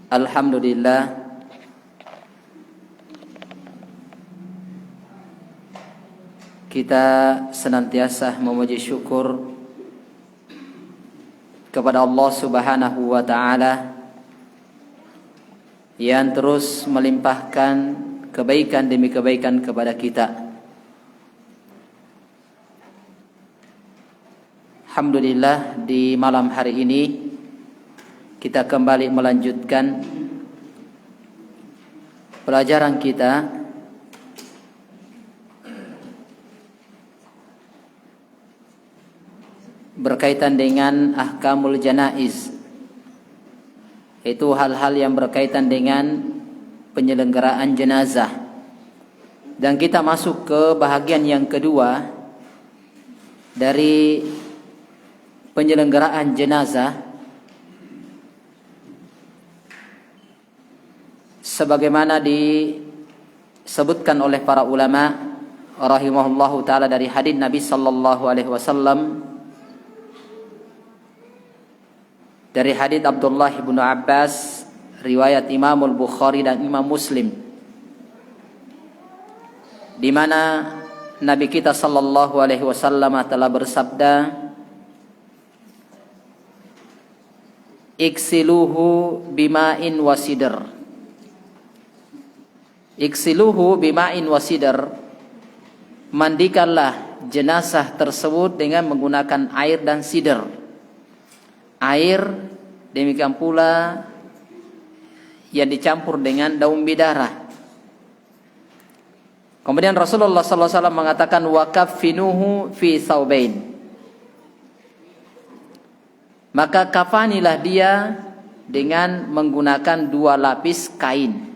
Alhamdulillah, kita senantiasa memuji syukur kepada Allah Subhanahu wa Ta'ala yang terus melimpahkan kebaikan demi kebaikan kepada kita. Alhamdulillah, di malam hari ini kita kembali melanjutkan pelajaran kita berkaitan dengan ahkamul janaiz, yaitu hal-hal yang berkaitan dengan penyelenggaraan jenazah. Dan kita masuk ke bahagian yang kedua dari penyelenggaraan jenazah, sebagaimana disebutkan oleh para ulama rahimahullahu taala dari hadis Nabi sallallahu alaihi wasallam, dari hadis Abdullah bin Abbas riwayat Imam Al-Bukhari dan Imam Muslim, di mana Nabi kita sallallahu alaihi wasallam telah bersabda, "Iksiluhu bima'in wasidr." Iksiluhu bima'in wasidr, mandikanlah jenazah tersebut dengan menggunakan air dan sidr. Air, demikian pula yang dicampur dengan daun bidara. Kemudian Rasulullah SAW mengatakan, wa kaffinuhu fi thawbain, maka kafanilah dia dengan menggunakan 2 lapis kain.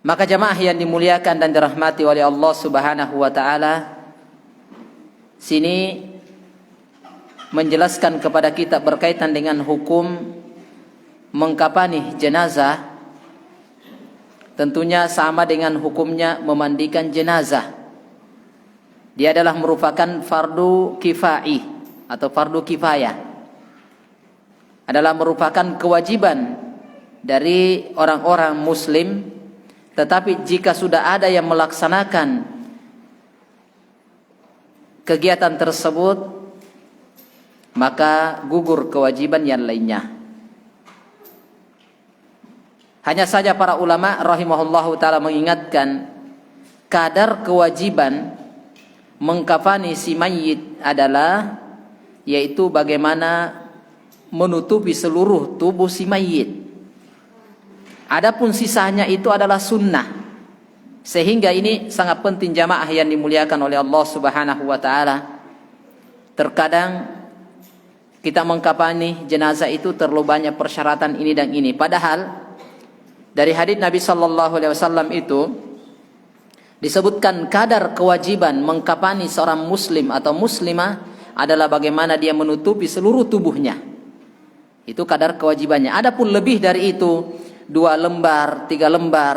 Maka jamaah yang dimuliakan dan dirahmati oleh Allah Subhanahu wa Ta'ala, sini menjelaskan kepada kita berkaitan dengan hukum mengkafani jenazah. Tentunya sama dengan hukumnya memandikan jenazah. Dia adalah merupakan fardu kifai atau fardu kifayah. Adalah merupakan kewajiban dari orang-orang muslim. Tetapi jika sudah ada yang melaksanakan kegiatan tersebut, maka gugur kewajiban yang lainnya. Hanya saja para ulama rahimahullahu ta'ala mengingatkan, kadar kewajiban mengkafani si mayit adalah, yaitu bagaimana menutupi seluruh tubuh si mayit. Adapun sisanya itu adalah sunnah. Sehingga ini sangat penting jamaah yang dimuliakan oleh Allah Subhanahu wa Ta'ala. Terkadang kita mengkafani jenazah itu terlalu banyak persyaratan ini dan ini. Padahal dari hadis Nabi sallallahu alaihi wasallam itu disebutkan kadar kewajiban mengkafani seorang muslim atau muslimah adalah bagaimana dia menutupi seluruh tubuhnya. Itu kadar kewajibannya. Adapun lebih dari itu, 2 lembar, 3 lembar,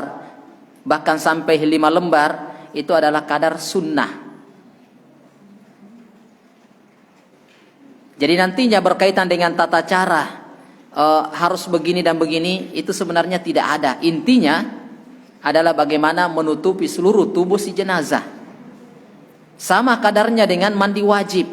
bahkan sampai 5 lembar, itu adalah kadar sunnah. Jadi nantinya berkaitan dengan tata cara harus begini dan begini, itu sebenarnya tidak ada. Intinya adalah bagaimana menutupi seluruh tubuh si jenazah. Sama kadarnya dengan mandi wajib.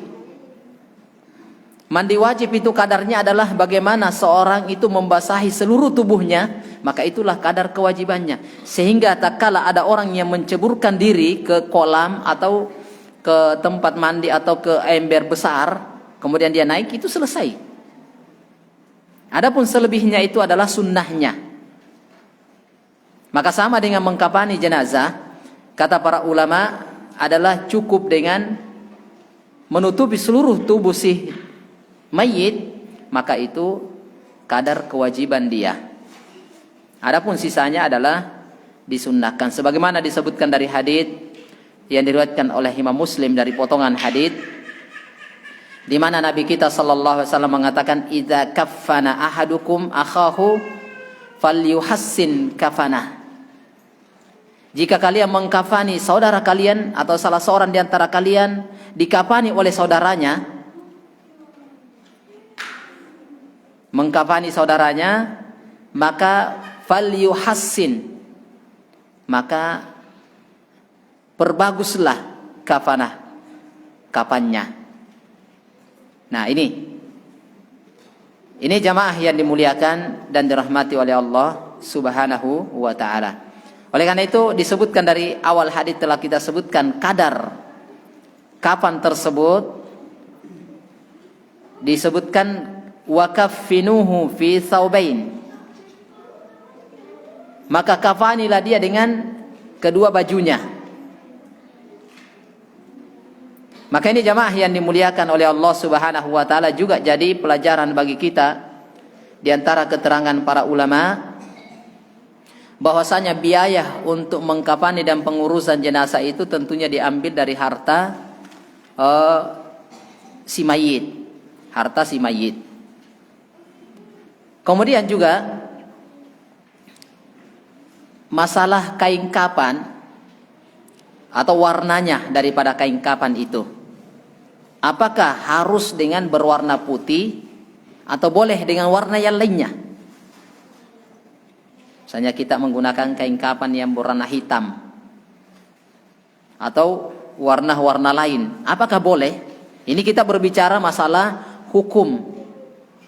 Mandi wajib itu kadarnya adalah bagaimana seorang itu membasahi seluruh tubuhnya, maka itulah kadar kewajibannya. Sehingga tak kala ada orang yang menceburkan diri ke kolam atau ke tempat mandi atau ke ember besar, kemudian dia naik, itu selesai. Adapun selebihnya itu adalah sunnahnya. Maka sama dengan mengkafani jenazah, kata para ulama adalah cukup dengan menutupi seluruh tubuh si mayit, maka itu kadar kewajiban dia. Adapun sisanya adalah disunnahkan, sebagaimana disebutkan dari hadis yang diriwayatkan oleh Imam Muslim dari potongan hadis, di mana Nabi kita sallallahu alaihi wasallam mengatakan, idza kaffana ahadukum akhahu falyuhassin kafana. Jika kalian mengkafani saudara kalian atau salah seorang di antara kalian dikafani oleh saudaranya, mengkafani saudaranya, maka falyuhassin, maka perbaguslah kafannya. Nah, ini jamaah yang dimuliakan dan dirahmati oleh Allah Subhanahu wa taala. Oleh karena itu disebutkan dari awal hadis telah kita sebutkan kadar kafan tersebut, disebutkan wa kaffinuhu fi thawbain, maka kafanilah dia dengan kedua bajunya. Maka ini jamaah yang dimuliakan oleh Allah Subhanahu wa taala juga jadi pelajaran bagi kita di antara keterangan para ulama bahwasanya biaya untuk mengkafani dan pengurusan jenazah itu tentunya diambil dari harta si mayit, harta si mayit. Kemudian juga masalah kain kafan atau warnanya daripada kain kafan itu, apakah harus dengan berwarna putih atau boleh dengan warna yang lainnya? Misalnya kita menggunakan kain kafan yang berwarna hitam atau warna-warna lain, apakah boleh? Ini kita berbicara masalah hukum.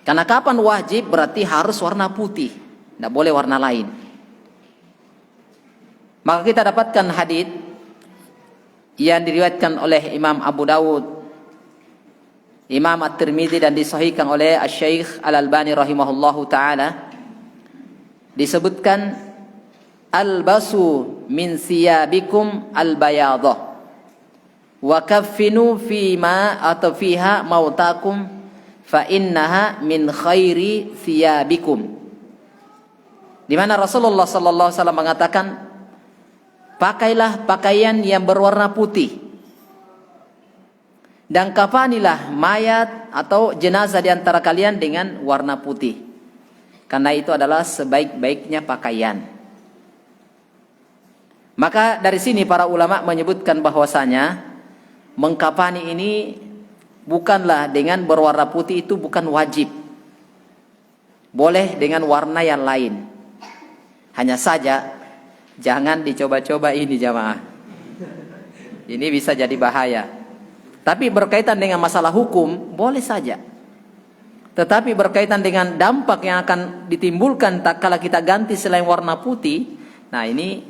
Karena kafan wajib berarti harus warna putih, tidak boleh warna lain. Maka kita dapatkan hadis yang diriwayatkan oleh Imam Abu Dawud, Imam At-Tirmidzi dan disahihkan oleh Asy-Syaikh Al-Albani rahimahullahu taala. Disebutkan albasu min siyabikum al-bayadah wa kaffinu fima atau fiha mautakum fa innaha min khairi siyabikum. Di mana Rasulullah sallallahu alaihi wasallam mengatakan, pakailah pakaian yang berwarna putih dan kafanilah mayat atau jenazah di antara kalian dengan warna putih, karena itu adalah sebaik-baiknya pakaian. Maka dari sini para ulama menyebutkan bahwasanya mengkafani ini bukanlah dengan berwarna putih, itu bukan wajib. Boleh dengan warna yang lain. Hanya saja jangan dicoba-coba ini jamaah. Ini bisa jadi bahaya. Tapi berkaitan dengan masalah hukum boleh saja. Tetapi berkaitan dengan dampak yang akan ditimbulkan tak kala kita ganti selain warna putih, nah ini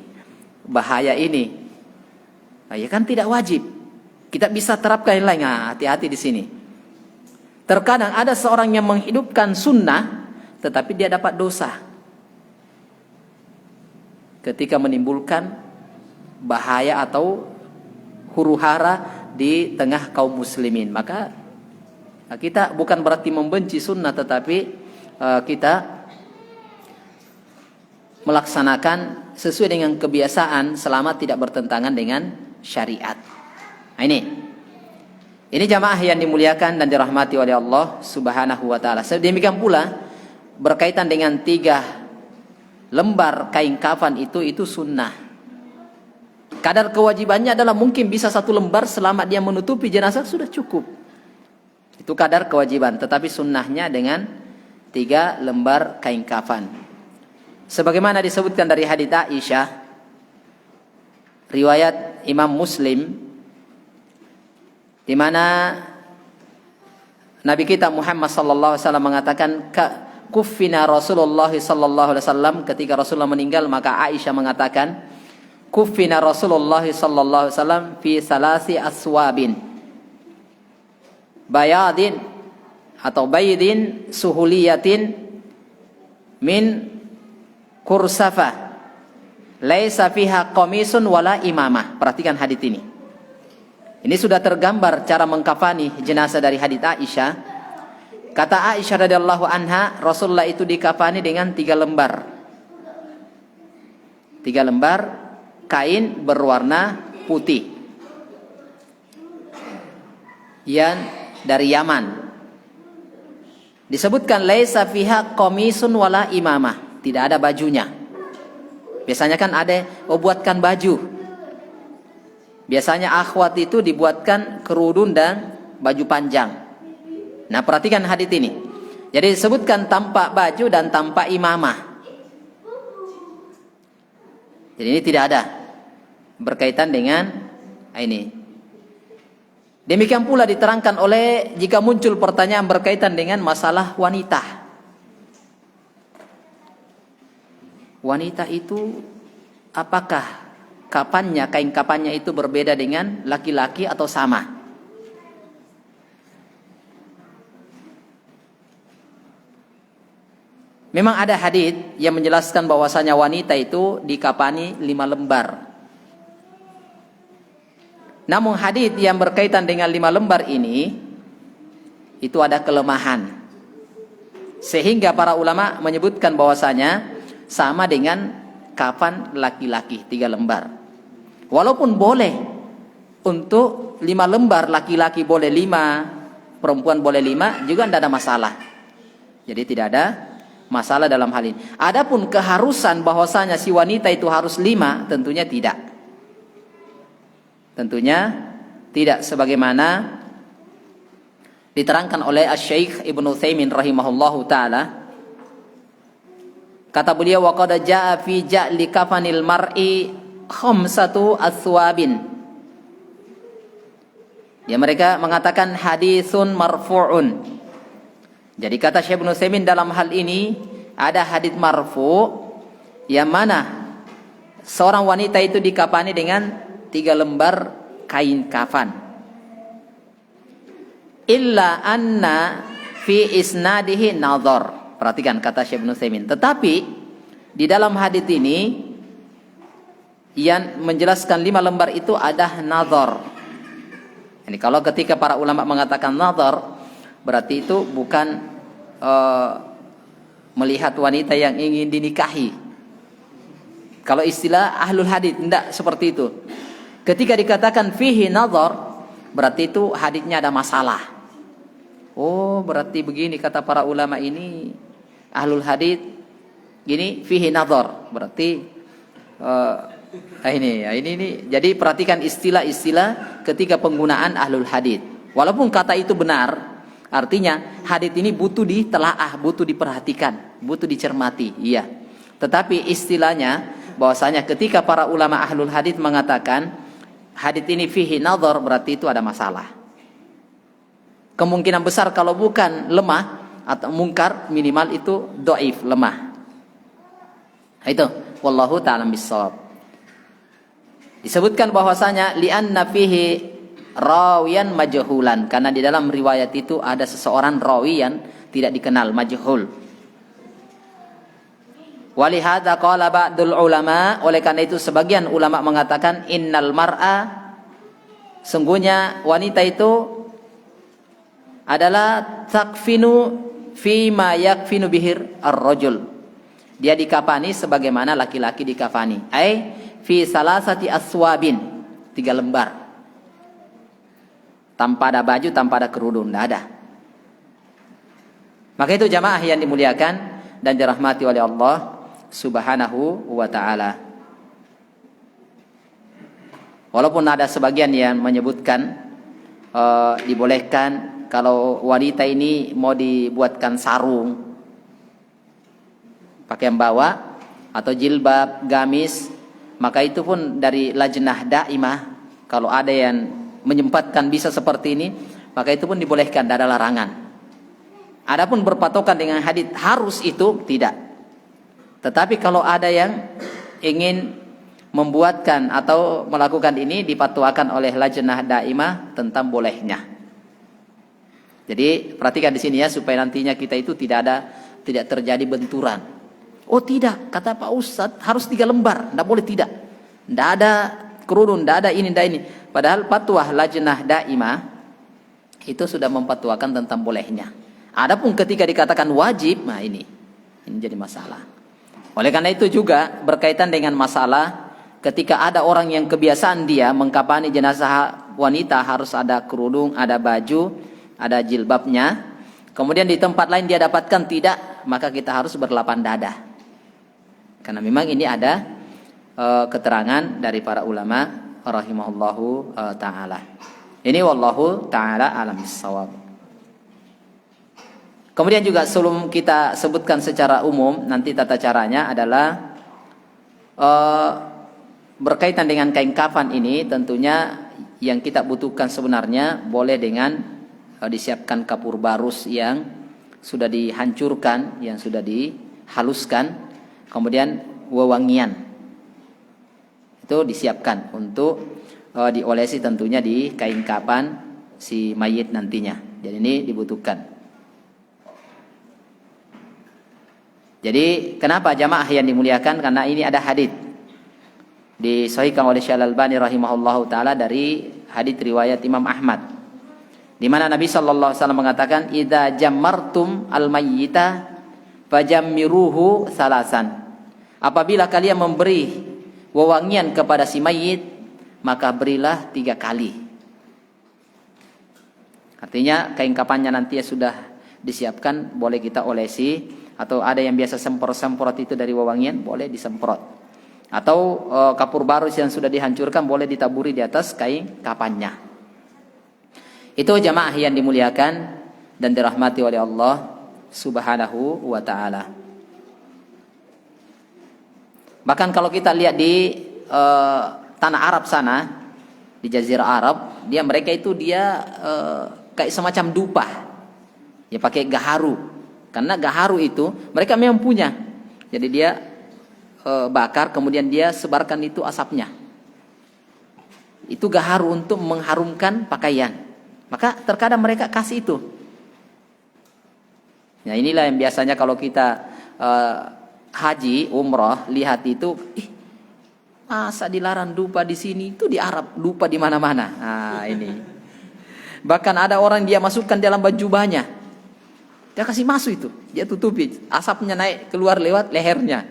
bahaya ini. Nah, ya kan tidak wajib. Kita bisa terapkan yang lain. Nah, hati-hati di sini. Terkadang ada seorang yang menghidupkan sunnah, tetapi dia dapat dosa ketika menimbulkan bahaya atau huru-hara di tengah kaum muslimin. Maka kita bukan berarti membenci sunnah, tetapi kita melaksanakan sesuai dengan kebiasaan selama tidak bertentangan dengan syariat. Nah, ini jamaah yang dimuliakan dan dirahmati oleh Allah Subhanahu wa taala. Demikian pula berkaitan dengan 3 lembar kain kafan itu sunnah. Kadar kewajibannya adalah mungkin bisa 1 lembar selama dia menutupi jenazah sudah cukup. Itu kadar kewajiban, tetapi sunnahnya dengan 3 lembar kain kafan. Sebagaimana disebutkan dari hadits Aisyah, riwayat Imam Muslim, di mana Nabi kita Muhammad sallallahu alaihi wasallam mengatakan, kuffina Rasulullah sallallahu alaihi wasallam, ketika Rasulullah meninggal maka Aisyah mengatakan, kuffina Rasulullah sallallahu alaihi wasallam fi salasi aswabin bayadin atau baydin suhuliyatin min kursafa laisa fiha qamisun wala imamah. Perhatikan hadis ini. Ini sudah tergambar cara mengkafani jenazah dari hadis Aisyah. Kata Aisyah radhiyallahu anha, Rasulullah itu dikafani dengan 3 lembar. 3 lembar kain berwarna putih yang dari Yaman. Disebutkan laisa fiha qamisun wala imamah, tidak ada bajunya. Biasanya kan ada buatkan baju. Biasanya akhwat itu dibuatkan kerudung dan baju panjang. Nah, perhatikan hadis ini. Jadi disebutkan tanpa baju dan tanpa imamah. Jadi ini tidak ada berkaitan dengan ini. Demikian pula diterangkan oleh jika muncul pertanyaan berkaitan dengan masalah wanita. Wanita itu apakah kapannya, kain kapannya itu berbeda dengan laki-laki atau sama? Memang ada hadis yang menjelaskan bahwasanya wanita itu dikafani 5 lembar. Namun hadis yang berkaitan dengan 5 lembar ini itu ada kelemahan. Sehingga para ulama menyebutkan bahwasanya sama dengan kafan laki-laki 3 lembar. Walaupun boleh untuk 5 lembar, laki-laki boleh 5, perempuan boleh 5, juga tidak ada masalah. Jadi tidak ada masalah dalam hal ini. Adapun keharusan bahwasanya si wanita itu harus 5, tentunya tidak. Tentunya tidak, sebagaimana diterangkan oleh Asy-Syaikh Ibnu Utsaimin rahimahullahu taala. Kata beliau, wa qad jaa fi ja'li kafanil mar'i khamsatu athwabin. Ya, mereka mengatakan hadisun marfu'un. Jadi kata Syekh Ibnu Utsaimin dalam hal ini ada hadis marfu yang mana seorang wanita itu dikafani dengan 3 lembar kain kafan. Illa anna fi isnadihi nadhar. Perhatikan kata Syekh Ibnu Utsaimin. Tetapi di dalam hadis ini yang menjelaskan 5 lembar itu ada nadhar. Ini kalau ketika para ulama mengatakan nadhar, berarti itu bukan melihat wanita yang ingin dinikahi. Kalau istilah ahlul hadits tidak seperti itu. Ketika dikatakan fihi nadhar, berarti itu haditsnya ada masalah. Oh, berarti begini kata para ulama ini ahlul hadits gini fihi nadhar. Berarti ini. Jadi perhatikan istilah-istilah ketika penggunaan ahlul hadits. Walaupun kata itu benar, artinya hadits ini butuh ditelaah, butuh diperhatikan, butuh dicermati, iya. Tetapi istilahnya bahwasanya ketika para ulama ahlul hadits mengatakan hadits ini fihi nadhar, berarti itu ada masalah. Kemungkinan besar kalau bukan lemah atau mungkar, minimal itu dhaif, lemah. Itu wallahu ta'ala bissawab. Disebutkan bahwasanya li'anna fihi rawiyan majhulan, karena di dalam riwayat itu ada seseorang rawi yang tidak dikenal, majhul. Walihada qala ba'dul ulama, oleh karena itu sebagian ulama mengatakan innal mar'a, sungguhnya wanita itu adalah takfinu fima yakfinu bihir ar-rajul. Dia dikafani sebagaimana laki-laki dikafani, ai fi salasati aswabin, 3 lembar. Tanpa ada baju, tanpa ada kerudung, tidak ada. Maka itu jamaah yang dimuliakan dan dirahmati oleh Allah Subhanahu wa ta'ala. Walaupun ada sebagian yang menyebutkan dibolehkan kalau wanita ini mau dibuatkan sarung, pakaian bawah atau jilbab, gamis, maka itu pun dari lajnah daimah, kalau ada yang menyempatkan bisa seperti ini, maka itu pun dibolehkan, tidak ada larangan. Adapun berpatokan dengan hadits harus itu tidak. Tetapi kalau ada yang ingin membuatkan atau melakukan ini, dipatuakan oleh lajnah daimah tentang bolehnya. Jadi perhatikan di sini ya, supaya nantinya kita itu tidak terjadi benturan. Oh tidak, kata Pak Ustadz harus 3 lembar, tidak boleh tidak. Tidak ada kerudung, tidak ada ini, tidak ini. Padahal fatwa lajnah daimah itu sudah memfatwakan tentang bolehnya. Adapun ketika dikatakan wajib, nah ini jadi masalah. Oleh karena itu juga berkaitan dengan masalah ketika ada orang yang kebiasaan dia mengkafani jenazah wanita harus ada kerudung, ada baju, ada jilbabnya. Kemudian di tempat lain dia dapatkan tidak, maka kita harus berlapang dada. Karena memang ini ada keterangan dari para ulama rahimahullahu taala. Ini wallahu taala alam bissawab. Kemudian juga sebelum kita sebutkan secara umum, nanti tata caranya adalah berkaitan dengan kain kafan ini, tentunya yang kita butuhkan sebenarnya boleh dengan disiapkan kapur barus yang sudah dihancurkan, yang sudah dihaluskan, kemudian wewangian itu disiapkan untuk diolesi tentunya di kain kafan si mayit nantinya. Jadi ini dibutuhkan. Jadi kenapa jamaah yang dimuliakan? Karena ini ada hadits disahihkan oleh Syekh Al-Albani rahimahullahu taala dari hadits riwayat Imam Ahmad, di mana Nabi sallallahu alaihi wasallam mengatakan, "Idza jammartum al-mayyita fajammiruhu salasan." Apabila kalian memberi wewangian kepada si mayit, maka berilah 3 kali. Artinya kain kafannya nanti sudah disiapkan, boleh kita olesi, atau ada yang biasa semprot-semprot itu dari wewangian, boleh disemprot. Atau kapur barus yang sudah dihancurkan boleh ditaburi di atas kain kafannya. Itu jamaah yang dimuliakan dan dirahmati oleh Allah Subhanahu wa taala. Bahkan kalau kita lihat di tanah Arab sana, di Jazirah Arab, mereka itu kayak semacam dupa. Ya pakai gaharu. Karena gaharu itu mereka memang punya. Jadi dia bakar, kemudian dia sebarkan itu asapnya. Itu gaharu untuk mengharumkan pakaian. Maka terkadang mereka kasih itu. Nah inilah yang biasanya kalau kita haji, umrah, lihat itu, masa dilarang dupa di sini, itu di Arab dupa di mana-mana. Nah ini. Bahkan ada orang dia masukkan dalam baju banyak, dia kasih masuk itu, dia tutupi, asapnya naik keluar lewat lehernya,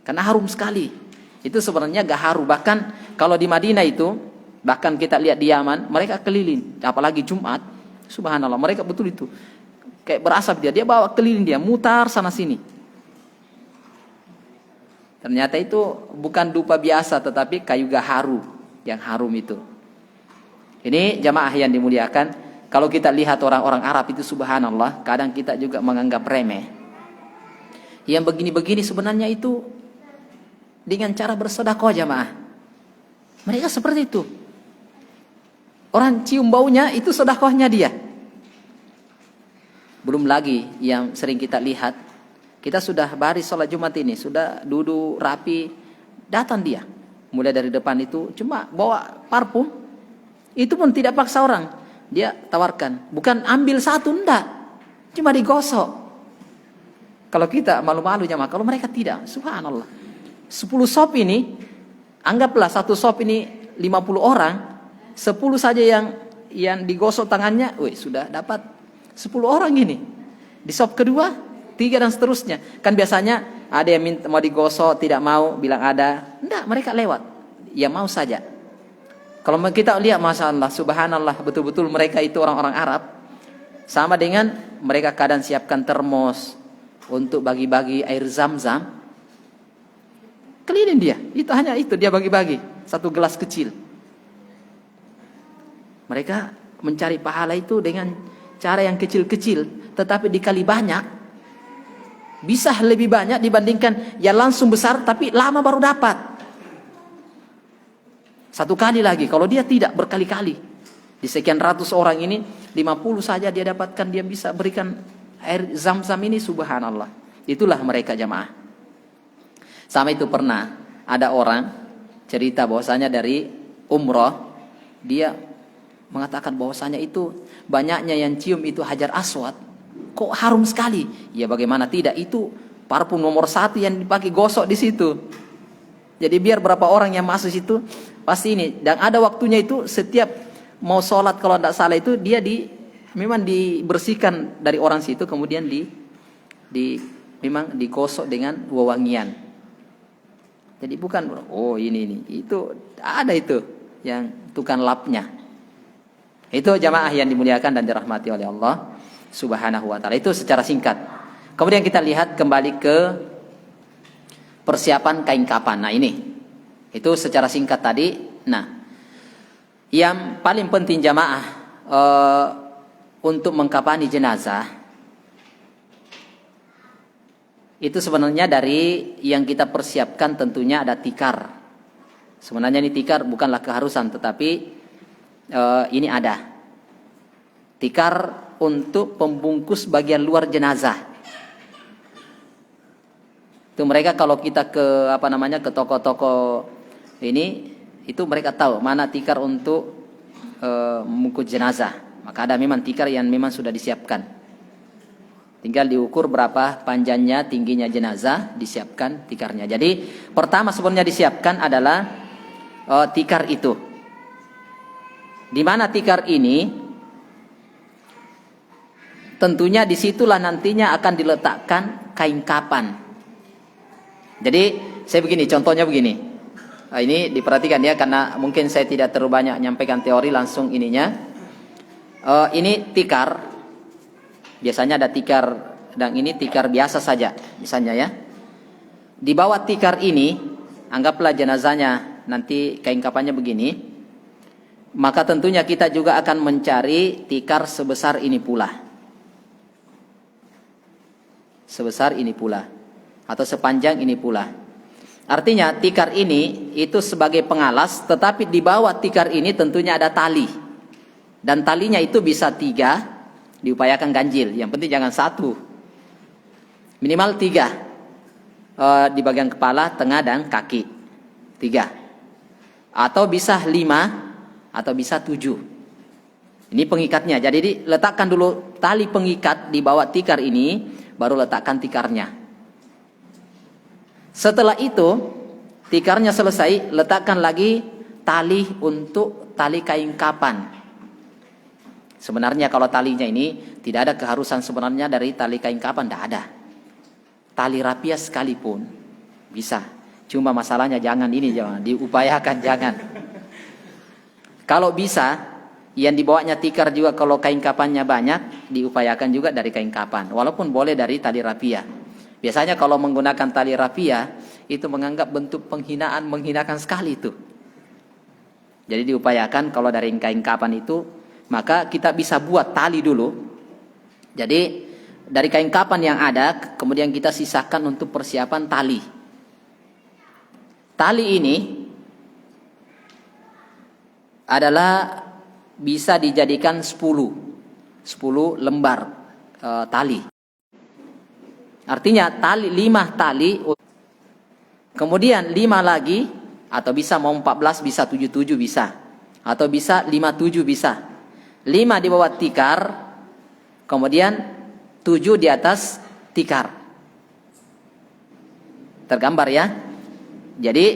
karena harum sekali. Itu sebenarnya gaharu. Bahkan kalau di Madinah itu, bahkan kita lihat di Yaman, mereka keliling, apalagi Jumat, subhanallah, mereka betul itu kayak berasap, dia bawa keliling, dia mutar sana sini. Ternyata itu bukan dupa biasa, tetapi kayu gaharu yang harum itu. Ini jamaah yang dimuliakan. Kalau kita lihat orang-orang Arab itu subhanallah, kadang kita juga menganggap remeh. Yang begini-begini sebenarnya itu dengan cara bersedekah jamaah. Mereka seperti itu. Orang cium baunya itu sedekahnya dia. Belum lagi yang sering kita lihat, kita sudah baris sholat Jumat ini, sudah duduk rapi, datang dia. Mulai dari depan itu, cuma bawa parfum, itu pun tidak paksa orang. Dia tawarkan, bukan ambil satu, enggak, cuma digosok. Kalau kita malu-malu jamaah, kalau mereka tidak, subhanallah. 10 sop ini, anggaplah satu sop ini 50 orang, 10 saja yang digosok tangannya, sudah dapat 10 orang ini. Di sop kedua, 3 dan seterusnya. Kan biasanya ada yang minta mau digosok, tidak mau, bilang ada. Enggak, mereka lewat. Ya mau saja. Kalau kita lihat, masya Allah, subhanallah, betul-betul mereka itu orang-orang Arab. Sama dengan mereka kadang siapkan termos untuk bagi-bagi air zam-zam. Keliling dia, itu hanya itu, dia bagi-bagi. 1 gelas kecil. Mereka mencari pahala itu dengan cara yang kecil-kecil, tetapi dikali banyak. Bisa lebih banyak dibandingkan yang langsung besar tapi lama baru dapat. 1 kali lagi, kalau dia tidak berkali-kali. Di sekian ratus orang ini, 50 saja dia dapatkan, dia bisa berikan air zam-zam ini, subhanallah. Itulah mereka jamaah. Sama itu pernah ada orang cerita bahwasanya dari umrah, dia mengatakan bahwasanya itu banyaknya yang cium itu Hajar Aswad. Kok harum sekali? Ya bagaimana tidak, itu parfum nomor 1 yang dipakai gosok di situ. Jadi biar berapa orang yang masuk situ pasti ini. Dan ada waktunya itu, setiap mau sholat kalau tidak salah itu dia memang dibersihkan dari orang situ, kemudian memang digosok dengan wewangian. Jadi bukan ini itu ada itu yang tukang lapnya. Itu jamaah yang dimuliakan dan dirahmati oleh Allah Subhanahu wa ta'ala. Itu secara singkat. Kemudian kita lihat kembali ke persiapan kain kafan. Nah ini, itu secara singkat tadi. Nah, yang paling penting jamaah untuk mengkafani jenazah, Itu sebenarnya dari yang kita persiapkan tentunya ada tikar. Sebenarnya ini tikar bukanlah keharusan, tetapi ini ada tikar untuk pembungkus bagian luar jenazah. Itu mereka kalau kita ke ke toko-toko ini, itu mereka tahu mana tikar untuk membungkus jenazah. Maka ada memang tikar yang memang sudah disiapkan. Tinggal diukur berapa panjangnya, tingginya jenazah, disiapkan tikarnya. Jadi pertama sebenarnya disiapkan adalah tikar itu. Di mana tikar ini? Tentunya disitulah nantinya akan diletakkan kain kapan. Jadi saya begini, contohnya begini. Ini diperhatikan ya, karena mungkin saya tidak terlalu banyak menyampaikan teori, langsung ininya. Ini tikar. Biasanya ada tikar, dan ini tikar biasa saja misalnya ya. Di bawah tikar ini, anggaplah jenazahnya nanti kain kapannya begini, maka tentunya kita juga akan mencari tikar sebesar ini pula. Sebesar ini pula, atau sepanjang ini pula. Artinya tikar ini itu sebagai pengalas, tetapi di bawah tikar ini tentunya ada tali. Dan talinya itu bisa 3, diupayakan ganjil, yang penting jangan 1, minimal 3 di bagian kepala, tengah dan kaki, 3, atau bisa 5, atau bisa 7. Ini pengikatnya. Jadi diletakkan dulu tali pengikat di bawah tikar ini, baru letakkan tikarnya. Setelah itu tikarnya selesai, letakkan lagi tali untuk tali kain kapan. Sebenarnya kalau talinya ini tidak ada keharusan sebenarnya dari tali kain kapan, tidak ada. Tali rapia sekalipun bisa. Cuma masalahnya jangan diupayakan jangan. Kalau bisa, yang dibawanya tikar juga kalau kain kapannya banyak, diupayakan juga dari kain kapan. Walaupun boleh dari tali rapia. Biasanya kalau menggunakan tali rapia, itu menganggap bentuk penghinaan, menghinakan sekali itu. Jadi diupayakan kalau dari kain kapan itu, maka kita bisa buat tali dulu. Jadi dari kain kapan yang ada, kemudian kita sisakan untuk persiapan tali. Tali ini adalah bisa dijadikan 10 lembar tali. Artinya 5 tali, kemudian 5 lagi, atau bisa mau 14, bisa 77 bisa, atau bisa 57 bisa. 5 di bawah tikar, kemudian 7 di atas tikar. Tergambar ya. Jadi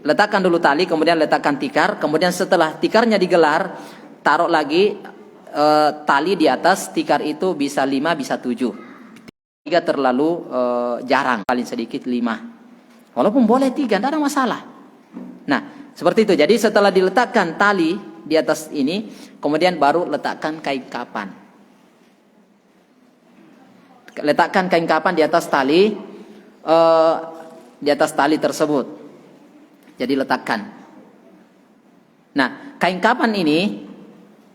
letakkan dulu tali, kemudian letakkan tikar, kemudian setelah tikarnya digelar, taruh lagi tali di atas tikar itu, bisa 5, bisa 7. 3 terlalu jarang, paling sedikit 5. Walaupun boleh 3, tidak ada masalah. Nah, seperti itu. Jadi setelah diletakkan tali di atas ini, kemudian baru letakkan kain kapan. Letakkan kain kapan di atas tali, tersebut. Jadi letakkan. Nah, kain kapan ini,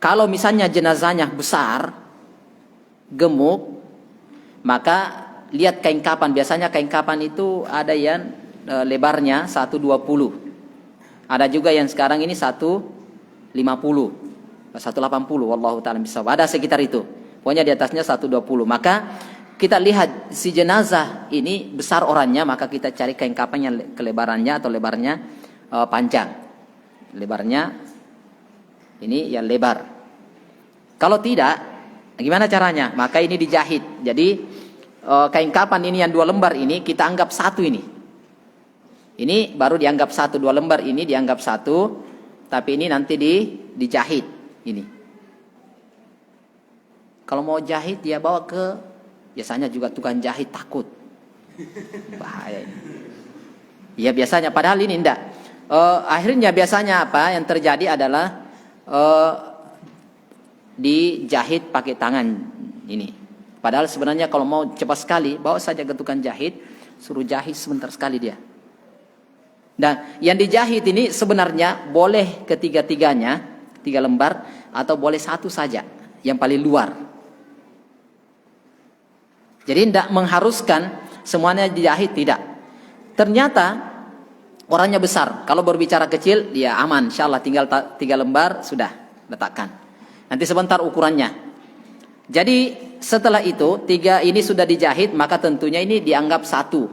kalau misalnya jenazahnya besar, gemuk, maka lihat kain kapan. Biasanya kain kapan itu ada yang lebarnya 120. Ada juga yang sekarang ini 150, 180, wallahu ta'ala bishawab. Ada sekitar itu. Pokoknya di atasnya 120. Maka kita lihat si jenazah ini besar orangnya, maka kita cari kain kapan yang kelebarannya atau lebarnya panjang. Lebarnya ini yang lebar. Kalau tidak, gimana caranya? Maka ini dijahit. Jadi kain kapan ini yang 2 lembar ini kita anggap 1 ini. Ini baru dianggap 1, 2 lembar ini dianggap 1, tapi ini nanti dijahit ini. Kalau mau jahit dia bawa ke, biasanya juga tukang jahit takut. Bahaya ini. Ya biasanya, padahal ini enggak. Akhirnya biasanya apa yang terjadi adalah dijahit pakai tangan ini. Padahal sebenarnya kalau mau cepat sekali, bawa saja ke tukang jahit, suruh jahit sebentar sekali dia. Dan yang dijahit ini sebenarnya boleh ketiga-tiganya, 3 lembar, atau boleh 1 saja, yang paling luar. Jadi tidak mengharuskan semuanya dijahit, tidak. Ternyata orangnya besar. Kalau berbicara kecil, dia aman. Insyaallah tinggal 3 lembar sudah letakkan. Nanti sebentar ukurannya. Jadi setelah itu 3 ini sudah dijahit, maka tentunya ini dianggap satu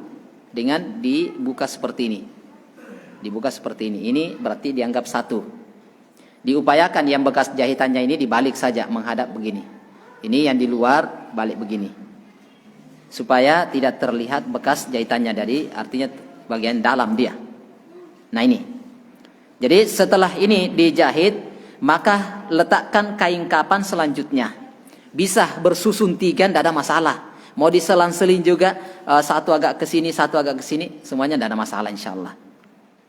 dengan dibuka seperti ini. Dibuka seperti ini. Ini berarti dianggap satu. Diupayakan yang bekas jahitannya ini dibalik saja, menghadap begini. Ini yang di luar balik begini, supaya tidak terlihat bekas jahitannya dari artinya bagian dalam dia. Nah ini. Jadi setelah ini dijahit, maka letakkan kain kapan selanjutnya. Bisa bersusun 3, tidak ada masalah. Mau diselang-seling juga, satu agak ke sini, satu agak ke sini, semuanya tidak ada masalah insyaallah.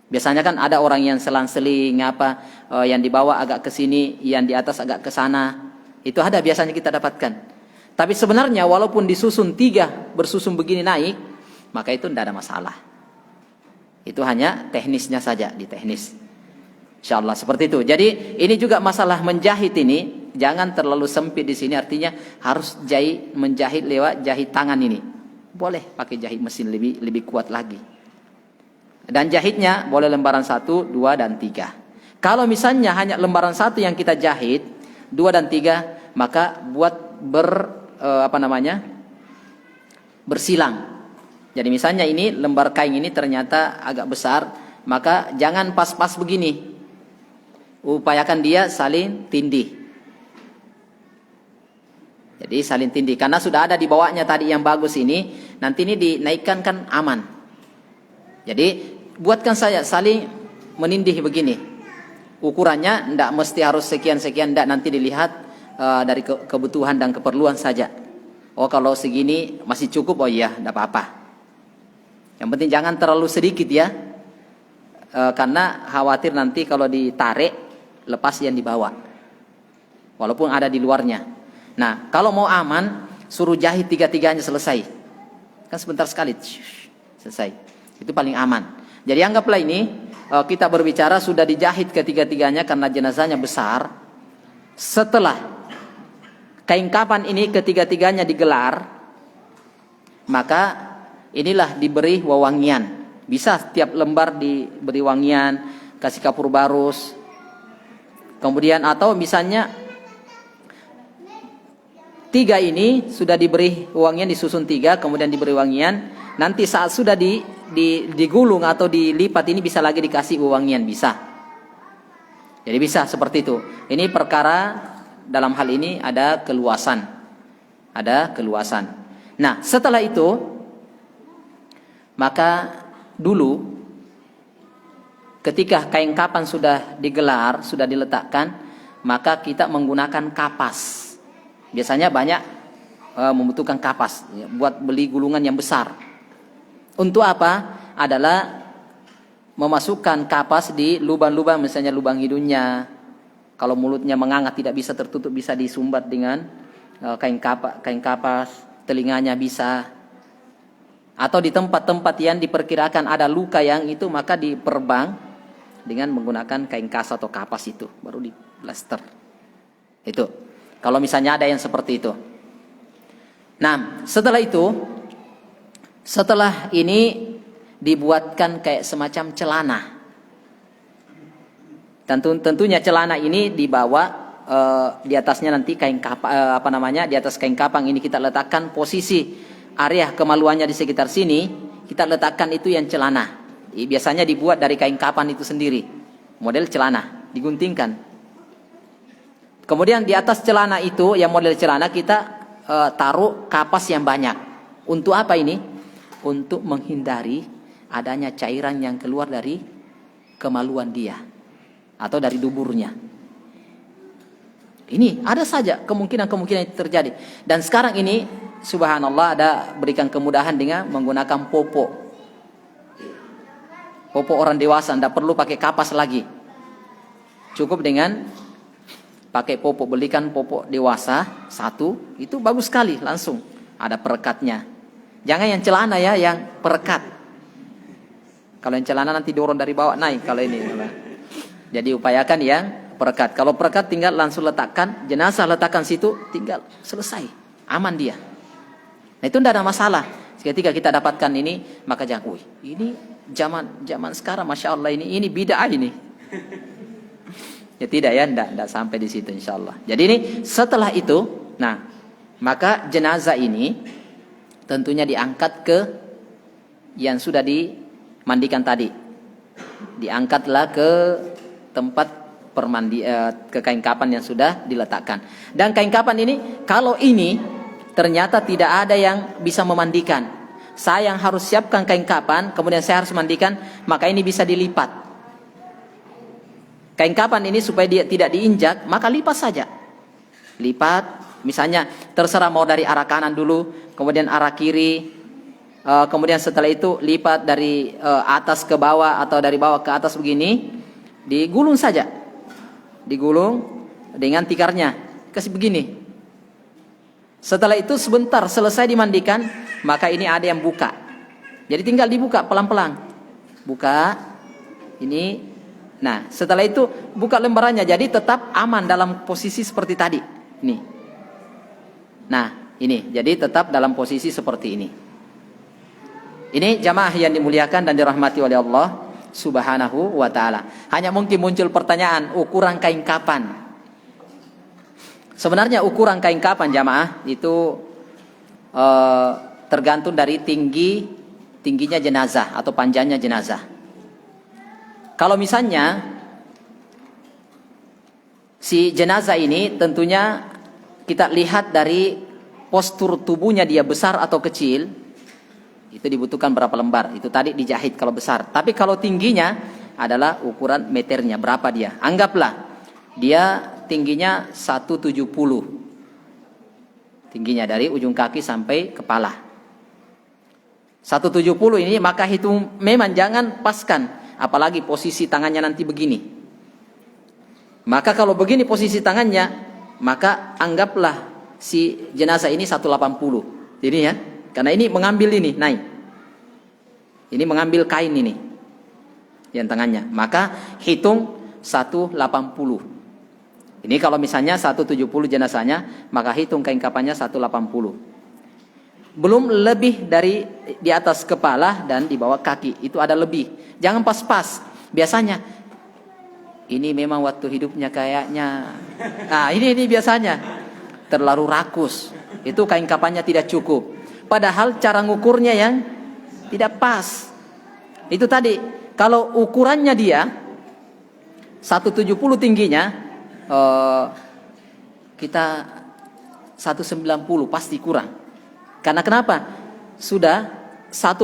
Biasanya kan ada orang yang selang-seling yang di bawah agak ke sini, yang di atas agak ke sana. Itu ada biasanya kita dapatkan. Tapi sebenarnya walaupun disusun 3 bersusun begini naik, maka itu tidak ada masalah. Itu hanya teknisnya saja, di teknis. Insyaallah seperti itu. Jadi ini juga masalah menjahit ini, jangan terlalu sempit di sini, artinya harus menjahit lewat jahit tangan ini. Boleh pakai jahit mesin lebih kuat lagi. Dan jahitnya boleh lembaran 1, 2 dan 3. Kalau misalnya hanya lembaran 1 yang kita jahit, 2 dan 3, maka buat bersilang. Jadi misalnya ini lembar kain ini ternyata agak besar, maka jangan pas-pas begini. Upayakan dia saling tindih. Jadi saling tindih, karena sudah ada di bawahnya tadi yang bagus ini, nanti ini dinaikkan kan aman. Jadi buatkan saya saling menindih begini. Ukurannya tidak mesti harus sekian-sekian, tidak, nanti dilihat dari kebutuhan dan keperluan saja. Oh kalau segini masih cukup, oh iya tidak apa-apa. Yang penting jangan terlalu sedikit ya, karena khawatir nanti kalau ditarik lepas yang dibawa, walaupun ada di luarnya. Nah kalau mau aman, suruh jahit 3-3-nya selesai, kan sebentar sekali selesai, itu paling aman. Jadi anggaplah ini kita berbicara sudah dijahit ketiga-tiganya karena jenazahnya besar. Setelah kain kapan ini ketiga-tiganya digelar, maka inilah diberi wewangian. Bisa setiap lembar diberi wangian, kasih kapur barus. Kemudian atau misalnya 3 ini sudah diberi wangian, disusun 3, kemudian diberi wangian. Nanti saat sudah digulung atau dilipat ini bisa lagi dikasih wewangian, bisa. Jadi bisa seperti itu. Ini perkara dalam hal ini ada keluasan. Ada keluasan. Nah, setelah itu maka dulu ketika kain kapan sudah digelar, sudah diletakkan, maka kita menggunakan kapas. Biasanya banyak membutuhkan kapas ya, buat beli gulungan yang besar. Untuk apa? Adalah memasukkan kapas di lubang-lubang, misalnya lubang hidungnya. Kalau mulutnya menganga tidak bisa tertutup, bisa disumbat dengan kain kapas, telinganya bisa. Atau di tempat-tempat yang diperkirakan ada luka yang itu, maka diperbang dengan menggunakan kain kas atau kapas itu, baru di plaster. Itu. Kalau misalnya ada yang seperti itu. Nah, setelah ini dibuatkan kayak semacam celana. Tentunya celana ini dibawa di atasnya nanti kain di atas kain kapang ini kita letakkan posisi area kemaluannya di sekitar sini, kita letakkan itu yang celana. Biasanya dibuat dari kain kapan itu sendiri. Model celana diguntingkan. Kemudian di atas celana itu yang model celana kita taruh kapas yang banyak. Untuk apa ini? Untuk menghindari adanya cairan yang keluar dari kemaluan dia atau dari duburnya. Ini ada saja kemungkinan itu terjadi. Dan sekarang ini subhanallah ada berikan kemudahan dengan menggunakan popok orang dewasa, tidak perlu pakai kapas lagi. Cukup dengan pakai popok, belikan popok dewasa 1, itu bagus sekali, langsung ada perekatnya. Jangan yang celana ya, yang perekat. Kalau yang celana nanti dorong dari bawah naik kalau ini. Jadi upayakan yang perekat. Kalau perekat tinggal langsung letakkan, jenazah letakkan situ, tinggal selesai, aman dia. Nah itu tidak ada masalah. Ketika kita dapatkan ini, maka jangan, wih, ini zaman sekarang, masya Allah, ini bid'ah ini. Ya tidak ya, tidak sampai di situ insya Allah. Jadi ini setelah itu, nah maka jenazah ini tentunya diangkat ke yang sudah dimandikan tadi, diangkatlah ke tempat ke kain kapan yang sudah diletakkan. Dan kain kapan ini, kalau ini ternyata tidak ada yang bisa memandikan, saya yang harus siapkan kain kapan, kemudian saya harus mandikan, maka ini bisa dilipat. Kain kapan ini supaya dia tidak diinjak, maka lipat saja. Lipat, misalnya terserah mau dari arah kanan dulu, kemudian arah kiri, kemudian setelah itu lipat dari atas ke bawah atau dari bawah ke atas begini, digulung saja. Digulung dengan tikarnya, kasih begini. Setelah itu sebentar selesai dimandikan, maka ini ada yang buka. Jadi tinggal dibuka pelan-pelan. Buka ini. Nah, setelah itu buka lembarannya, jadi tetap aman dalam posisi seperti tadi. Nih. Nah, ini jadi tetap dalam posisi seperti ini. Ini jamaah yang dimuliakan dan dirahmati oleh Allah Subhanahu wa ta'ala. Hanya mungkin muncul pertanyaan, ukuran kain kapan? Sebenarnya ukuran kain kapan jamaah itu tergantung dari tingginya jenazah atau panjangnya jenazah. Kalau misalnya si jenazah ini tentunya kita lihat dari postur tubuhnya, dia besar atau kecil, itu dibutuhkan berapa lembar. Itu tadi dijahit kalau besar. Tapi kalau tingginya adalah ukuran meternya, berapa dia. Anggaplah dia tingginya 170. Tingginya dari ujung kaki sampai kepala. 170 ini maka hitung, memang jangan paskan. Apalagi posisi tangannya nanti begini. Maka kalau begini posisi tangannya, maka anggaplah si jenazah ini 180. Jadi ya, karena ini mengambil ini naik. Ini mengambil kain ini yang tangannya. Maka hitung 180. Ini kalau misalnya 170 jenazahnya, maka hitung kain kapannya 180. Belum lebih dari di atas kepala dan di bawah kaki, itu ada lebih. Jangan pas-pas. Biasanya ini memang waktu hidupnya kayaknya, nah ini biasanya terlalu rakus, itu kain kapannya tidak cukup. Padahal cara ngukurnya yang tidak pas. Itu tadi, kalau ukurannya dia 170 tingginya, kita 190 pasti kurang. Karena kenapa? Sudah 180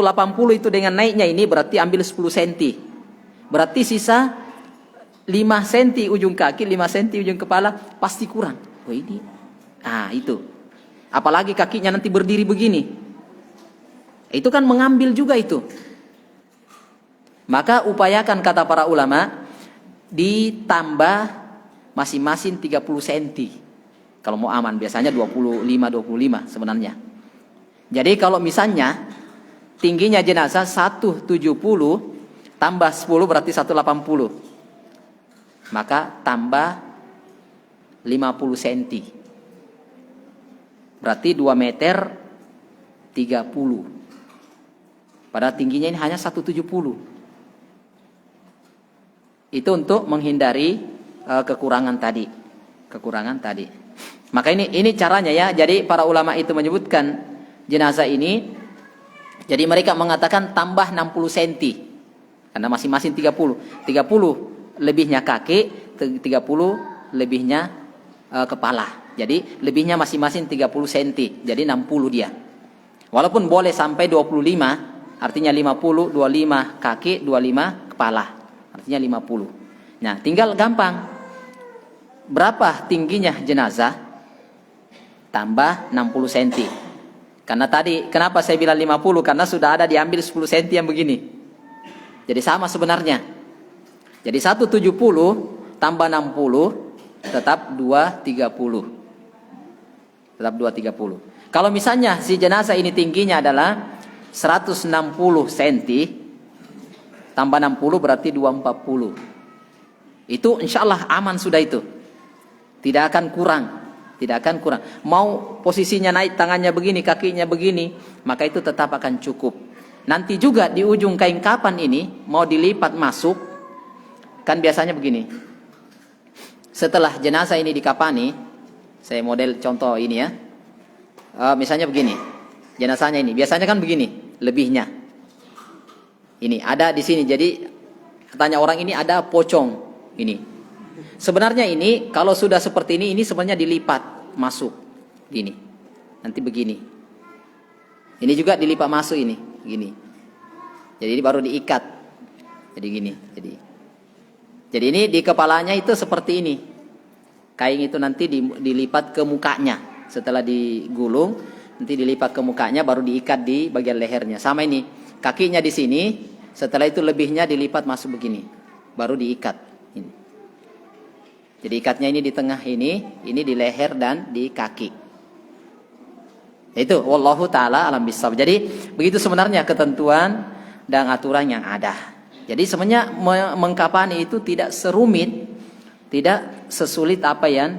itu dengan naiknya ini berarti ambil 10 cm. Berarti sisa 5 cm ujung kaki, 5 cm ujung kepala pasti kurang. Oh ini. Ah, itu. Apalagi kakinya nanti berdiri begini. Itu kan mengambil juga itu. Maka upayakan kata para ulama ditambah masing-masing 30 cm. Kalau mau aman biasanya 25 sebenarnya. Jadi kalau misalnya tingginya jenazah 170 tambah 10 berarti 180. Maka tambah 50 cm. Berarti 2 meter 30. Padahal tingginya ini hanya 170. Itu untuk menghindari kekurangan tadi. Maka ini caranya ya. Jadi para ulama itu menyebutkan jenazah ini, jadi mereka mengatakan tambah 60 cm. Karena masing-masing 30. 30 lebihnya kaki, 30 lebihnya kepala. Jadi lebihnya masing-masing 30 cm. Jadi 60 dia. Walaupun boleh sampai 25, artinya 50, 25 kaki, 25 kepala. Artinya 50. Nah, tinggal gampang. Berapa tingginya jenazah? Tambah 60 cm. Karena tadi, kenapa saya bilang 50? Karena sudah ada diambil 10 cm yang begini. Jadi sama sebenarnya. Jadi 170 tambah 60 tetap 230. Tetap 230. Kalau misalnya si jenazah ini tingginya adalah 160 cm tambah 60 berarti 240. Itu insya Allah aman sudah itu. Tidak akan kurang. tidak akan kurang. Mau posisinya naik, tangannya begini, kakinya begini, maka itu tetap akan cukup. Nanti juga di ujung kain kapan ini mau dilipat masuk, kan biasanya begini. Setelah jenazah ini dikapani, saya model contoh ini ya. Misalnya begini, jenazahnya ini biasanya kan begini, lebihnya. Ini ada di sini, jadi tanya orang ini ada pocong ini. Sebenarnya ini kalau sudah seperti ini sebenarnya dilipat masuk gini. Nanti begini. Ini juga dilipat masuk ini, gini. Jadi ini baru diikat. Jadi gini, Jadi ini di kepalanya itu seperti ini. Kain itu nanti dilipat ke mukanya. Setelah digulung, nanti dilipat ke mukanya baru diikat di bagian lehernya. Sama ini, kakinya di sini, setelah itu lebihnya dilipat masuk begini. Baru diikat. Ini. Jadi ikatnya ini di tengah ini di leher dan di kaki. Itu wallahu taala alam bisawab. Jadi begitu sebenarnya ketentuan dan aturan yang ada. Jadi sebenarnya mengkapani itu tidak serumit, tidak sesulit apa yang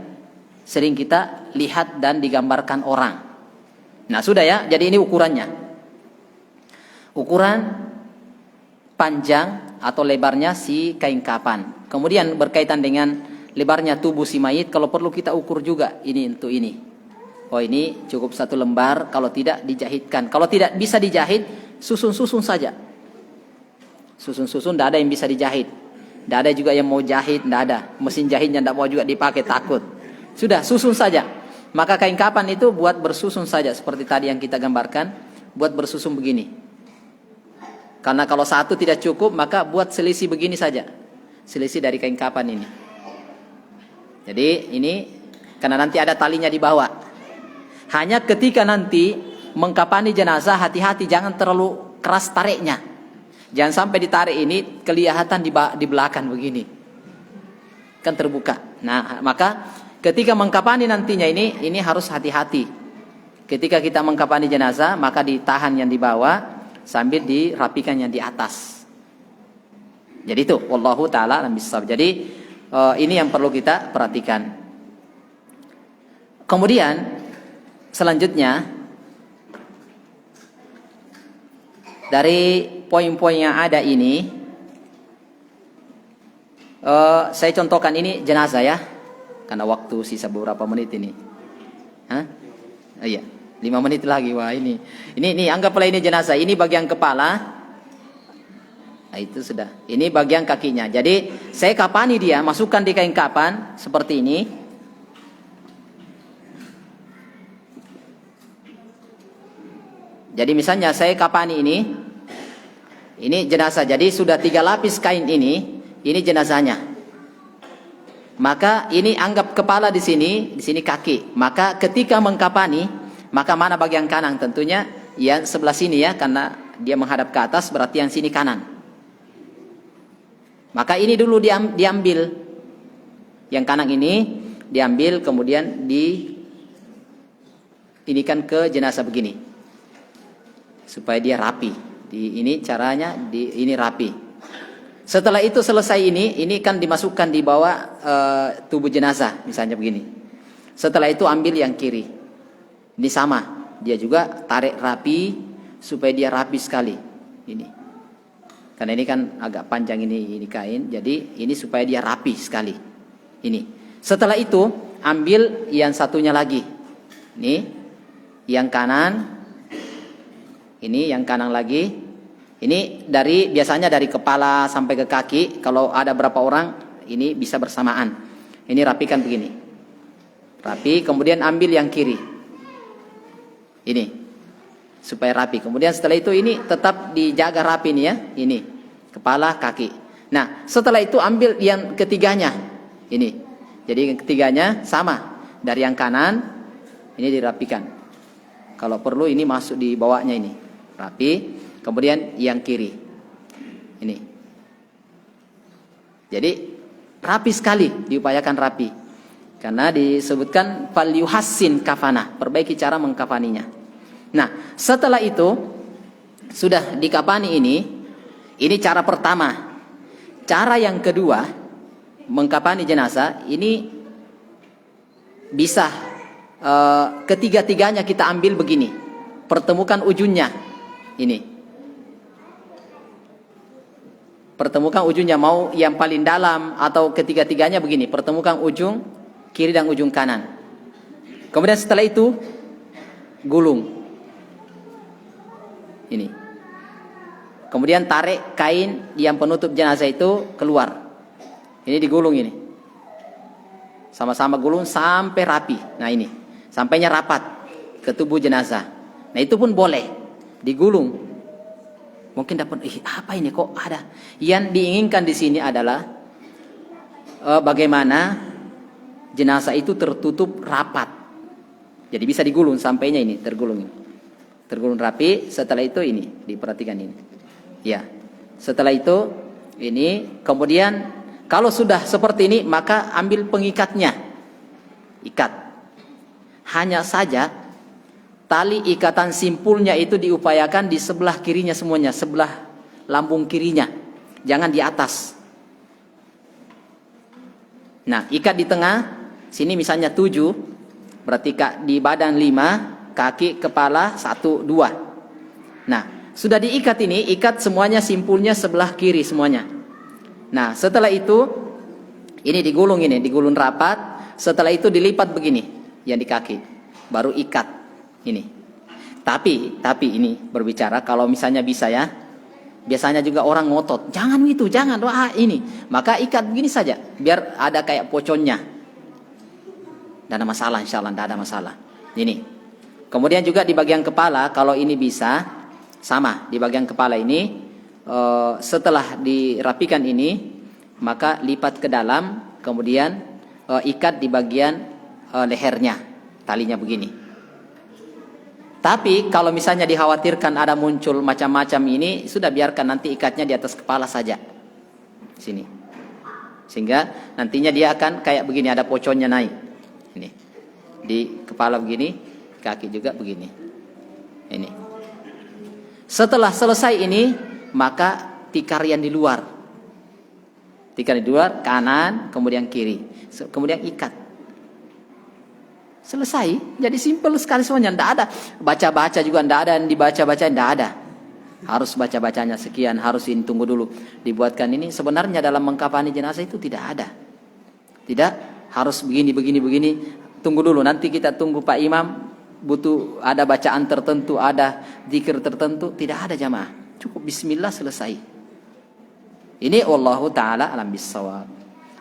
sering kita lihat dan digambarkan orang. Nah, sudah ya. Jadi ini ukurannya. Ukuran panjang atau lebarnya si kain kapan. Kemudian berkaitan dengan lebarnya tubuh si mayit, kalau perlu kita ukur juga ini untuk ini. Oh, ini cukup 1 lembar, kalau tidak dijahitkan. Kalau tidak bisa dijahit, susun-susun saja. Susun-susun, tidak ada yang bisa dijahit. Tidak ada juga yang mau jahit, tidak ada. Mesin jahitnya tidak mau juga dipakai, takut. Sudah, susun saja. Maka kain kapan itu buat bersusun saja, seperti tadi yang kita gambarkan, buat bersusun begini. Karena kalau satu tidak cukup, maka buat selisih begini saja. Selisih dari kain kapan ini. Jadi ini karena nanti ada talinya di bawah. Hanya ketika nanti mengkapani jenazah, hati-hati jangan terlalu keras tariknya. Jangan sampai ditarik ini kelihatan di belakang begini. Kan terbuka. Nah, maka ketika mengkapani nantinya ini harus hati-hati. Ketika kita mengkapani jenazah, maka ditahan yang di bawah sambil dirapikan yang di atas. Jadi itu wallahu taala alam bisawab. Jadi ini yang perlu kita perhatikan. Kemudian selanjutnya dari poin-poin yang ada ini, saya contohkan ini jenazah ya, karena waktu sisa beberapa menit ini. Iya, 5 menit lagi. Wah, ini anggaplah ini jenazah. Ini bagian kepala. Nah, itu sudah. Ini bagian kakinya. Jadi saya kapani dia, masukkan di kain kapan seperti ini. Jadi misalnya saya kapani ini jenazah. Jadi sudah 3 lapis kain ini jenazahnya. Maka ini anggap kepala di sini kaki. Maka ketika mengkapani, maka mana bagian kanan? Tentunya yang sebelah sini ya, karena dia menghadap ke atas, berarti yang sini kanan. Maka ini dulu diambil, yang kanan ini diambil, kemudian inikan ke jenazah begini, supaya dia rapi. Ini caranya, ini rapi. Setelah itu selesai ini kan dimasukkan di bawah tubuh jenazah, misalnya begini. Setelah itu ambil yang kiri, ini sama, dia juga tarik rapi supaya dia rapi sekali. Ini. Karena ini kan agak panjang ini kain, jadi ini supaya dia rapi sekali. Ini. Setelah itu ambil yang satunya lagi. Ini yang kanan. Ini yang kanan lagi. Ini biasanya dari kepala sampai ke kaki. Kalau ada berapa orang, ini bisa bersamaan. Ini rapikan begini. Rapi, kemudian ambil yang kiri. Ini. Supaya rapi. Kemudian setelah itu ini tetap dijaga rapi nih ya. Ini kepala, kaki. Nah, setelah itu ambil yang ketiganya. Ini. Jadi yang ketiganya sama. Dari yang kanan ini dirapikan. Kalau perlu ini masuk di bawahnya ini. Rapi. Kemudian yang kiri. Ini. Jadi rapi sekali, diupayakan rapi. Karena disebutkan falyuhassin kafana, perbaiki cara mengkafaninya. Nah, setelah itu sudah dikafani ini cara pertama. Cara yang kedua, mengkafani jenazah ini bisa ketiga-tiganya kita ambil begini, pertemukan ujungnya ini, pertemukan ujungnya, mau yang paling dalam atau ketiga-tiganya begini, pertemukan ujung kiri dan ujung kanan. Kemudian setelah itu gulung ini, kemudian tarik kain yang penutup jenazah itu keluar, ini digulung ini, sama-sama gulung sampai rapi. Nah ini sampainya rapat ke tubuh jenazah. Nah itu pun boleh digulung. Mungkin dapat, apa ini kok ada? Yang diinginkan di sini adalah bagaimana jenazah itu tertutup rapat. Jadi bisa digulung sampainya ini tergulung ini. Tergulung rapi. Setelah itu ini diperhatikan ini. Ya. Setelah itu ini, kemudian kalau sudah seperti ini maka ambil pengikatnya. Ikat. Hanya saja tali ikatan simpulnya itu diupayakan di sebelah kirinya semuanya, sebelah lambung kirinya, jangan di atas. Nah, ikat di tengah, sini misalnya 7, berarti di badan 5, kaki, kepala 1, 2. Nah, sudah diikat ini, ikat semuanya simpulnya sebelah kiri semuanya. Nah, setelah itu, ini digulung rapat, setelah itu dilipat begini, yang di kaki, baru ikat. Ini. Tapi ini berbicara kalau misalnya bisa ya. Biasanya juga orang ngotot, jangan itu, jangan doa ini. Maka ikat begini saja, biar ada kayak poconnya. Tidak ada masalah, insyaallah tidak ada masalah. Ini. Kemudian juga di bagian kepala, kalau ini bisa sama di bagian kepala ini, setelah dirapikan ini, maka lipat ke dalam, kemudian ikat di bagian lehernya, talinya begini. Tapi kalau misalnya dikhawatirkan ada muncul macam-macam ini, sudah biarkan nanti ikatnya di atas kepala saja. Sini. Sehingga nantinya dia akan kayak begini, ada poconnya naik. Ini. Di kepala begini, kaki juga begini. Ini. Setelah selesai ini, maka tikar yang di luar. Tikar di luar, kanan, kemudian kiri. Kemudian ikat. Selesai, jadi simpel sekali semuanya. Tidak ada baca-baca juga, tidak ada yang dibaca-baca, tidak ada. Harus baca-bacanya sekian, harus ini tunggu dulu dibuatkan ini. Sebenarnya dalam mengkafani jenazah itu tidak ada. Tidak harus begini. Tunggu dulu, nanti kita tunggu Pak Imam. Butuh ada bacaan tertentu, ada zikir tertentu, tidak ada jamaah. Cukup Bismillah selesai. Ini wallahu taala alam bissawab.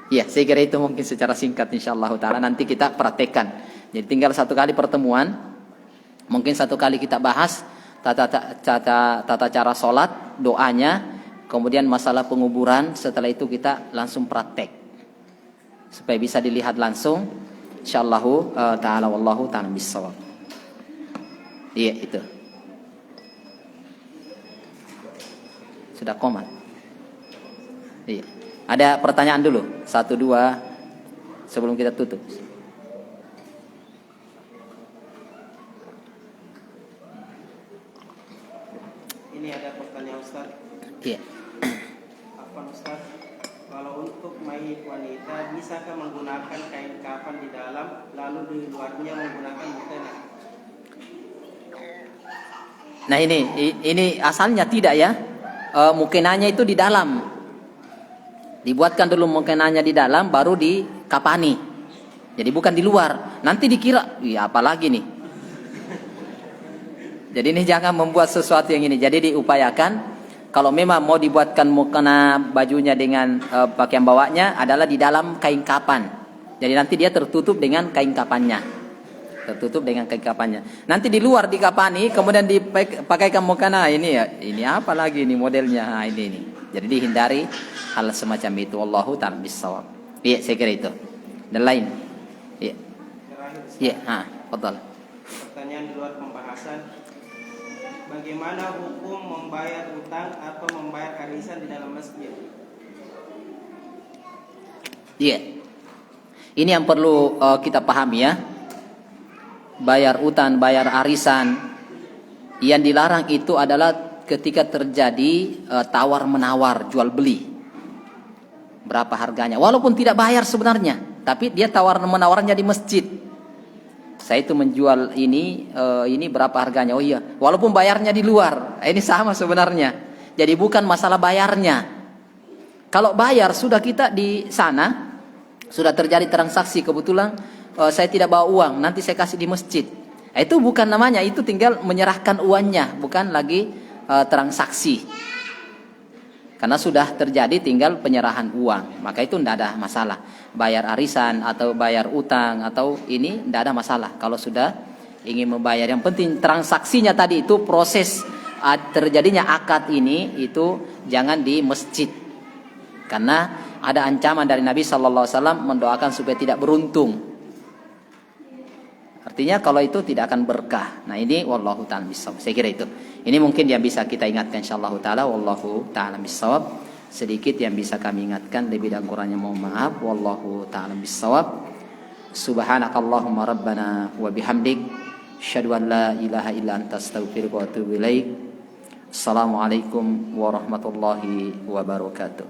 Ya, saya kira itu mungkin secara singkat insyaallah taala nanti kita praktekkan. Jadi tinggal satu kali pertemuan, mungkin satu kali kita bahas tata cara sholat, doanya, kemudian masalah penguburan. Setelah itu kita langsung praktek supaya bisa dilihat langsung. Insyaallah taala wallahu taala bissawab. Iya itu. Sudah komat. Iya. Ada pertanyaan dulu, 1, 2 sebelum kita tutup. Ini ada pertanyaan Ustaz. Iya. Apa Ustaz? Kalau untuk mayit wanita, bisakah menggunakan kain kafan di dalam, lalu di luarnya menggunakan mukena? Nah ini asalnya tidak ya. Mukenanya itu di dalam. Dibuatkan dulu mukenanya di dalam, baru dikapani. Jadi bukan di luar. Nanti dikira, apa lagi nih? Jadi ini jangan membuat sesuatu yang ini. Jadi diupayakan kalau memang mau dibuatkan mukena bajunya dengan pakaian bawahnya adalah di dalam kain kapan. Jadi nanti dia tertutup dengan kain kapannya. Tertutup dengan kain kapannya. Nanti di luar dikapani, kemudian dipakaikan mukena ini apa lagi nih modelnya? Nah, ini. Jadi dihindari hal semacam itu. Wallahu ta'ala bissawab. Iya, saya kira itu. Dan lain. Iya. Iya, betul. Pertanyaan di luar pembahasan. Bagaimana hukum membayar utang atau membayar arisan di dalam masjid? Iya. Ini yang perlu kita pahami ya. Bayar utang, bayar arisan. Yang dilarang itu adalah ketika terjadi tawar-menawar, jual beli. Berapa harganya? Walaupun tidak bayar sebenarnya, tapi dia tawar-menawarnya di masjid. saya itu menjual ini berapa harganya? Oh iya, walaupun bayarnya di luar, ini sama sebenarnya. Jadi bukan masalah bayarnya. Kalau bayar sudah kita di sana, sudah terjadi transaksi, kebetulan saya tidak bawa uang, nanti saya kasih di masjid. Itu bukan namanya, itu tinggal menyerahkan uangnya, bukan lagi transaksi. Karena sudah terjadi tinggal penyerahan uang, maka itu tidak ada masalah. Bayar arisan atau bayar utang atau ini tidak ada masalah. Kalau sudah ingin membayar, yang penting transaksinya tadi itu proses terjadinya akad ini itu jangan di masjid. Karena ada ancaman dari Nabi SAW mendoakan supaya tidak beruntung. Artinya kalau itu tidak akan berkah. Nah ini wallahu ta'ala bisawab. Saya kira itu. Ini mungkin yang bisa kita ingatkan insyaallah ta'ala. Wallahu ta'ala bisawab. Sedikit yang bisa kami ingatkan, lebih dan kurangnya mohon maaf. Wallahu ta'ala bisawab. Subhanakallahumma rabbana wa bihamdik, asyhadu an la ilaha illa anta astaghfiruka wa atubu ilaik. Assalamualaikum warahmatullahi wabarakatuh.